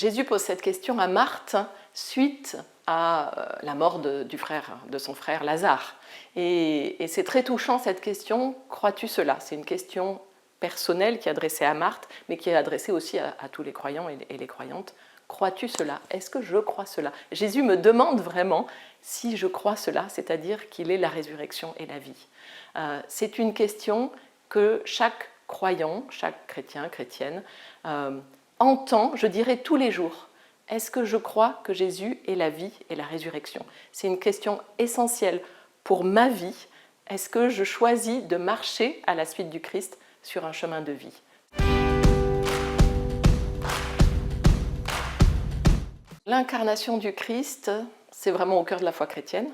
Jésus pose cette question à Marthe suite à la mort de son frère Lazare. Et c'est très touchant cette question, crois-tu cela? C'est une question personnelle qui est adressée à Marthe, mais qui est adressée aussi à tous les croyants et les croyantes. Crois-tu cela? Est-ce que je crois cela? Jésus me demande vraiment si je crois cela, c'est-à-dire qu'il est la résurrection et la vie. C'est une question que chaque croyant, chaque chrétien, chrétienne, entend, je dirais, tous les jours. Est-ce que je crois que Jésus est la vie et la résurrection? C'est une question essentielle pour ma vie. Est-ce que je choisis de marcher à la suite du Christ sur un chemin de vie? L'incarnation du Christ, c'est vraiment au cœur de la foi chrétienne.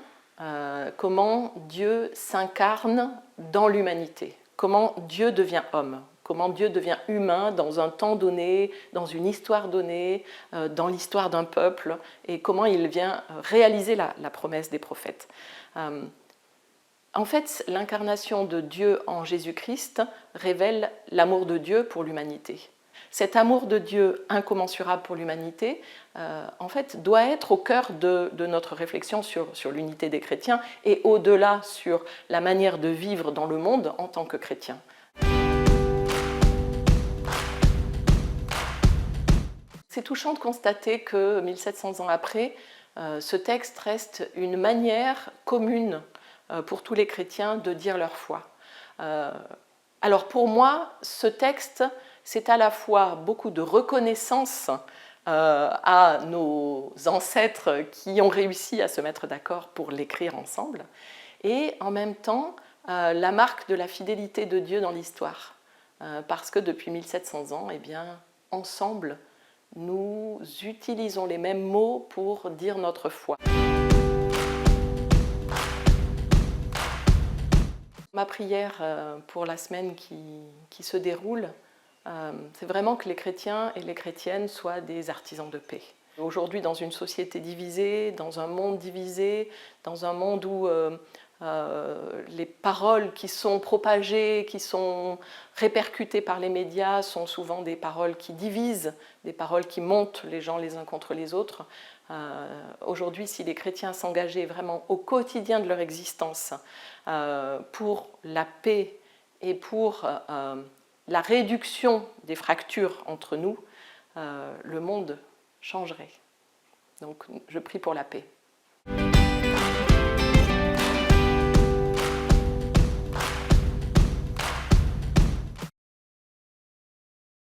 Comment Dieu s'incarne dans l'humanité, comment Dieu devient homme, comment Dieu devient humain dans un temps donné, dans une histoire donnée, dans l'histoire d'un peuple, et comment il vient réaliser la promesse des prophètes. En fait, l'incarnation de Dieu en Jésus-Christ révèle l'amour de Dieu pour l'humanité. Cet amour de Dieu incommensurable pour l'humanité, en fait, doit être au cœur de notre réflexion sur l'unité des chrétiens et au-delà sur la manière de vivre dans le monde en tant que chrétien. C'est touchant de constater que 1700 ans après, ce texte reste une manière commune pour tous les chrétiens de dire leur foi. Alors pour moi, ce texte, c'est à la fois beaucoup de reconnaissance à nos ancêtres qui ont réussi à se mettre d'accord pour l'écrire ensemble, et en même temps la marque de la fidélité de Dieu dans l'histoire. Parce que depuis 1700 ans, eh bien, ensemble, nous utilisons les mêmes mots pour dire notre foi. Ma prière pour la semaine qui se déroule, c'est vraiment que les chrétiens et les chrétiennes soient des artisans de paix. Aujourd'hui, dans une société divisée, dans un monde divisé, dans un monde où les paroles qui sont propagées, qui sont répercutées par les médias sont souvent des paroles qui divisent, des paroles qui montent les gens les uns contre les autres. Aujourd'hui, si les chrétiens s'engageaient vraiment au quotidien de leur existence pour la paix et pour la réduction des fractures entre nous, le monde changerait. Donc je prie pour la paix.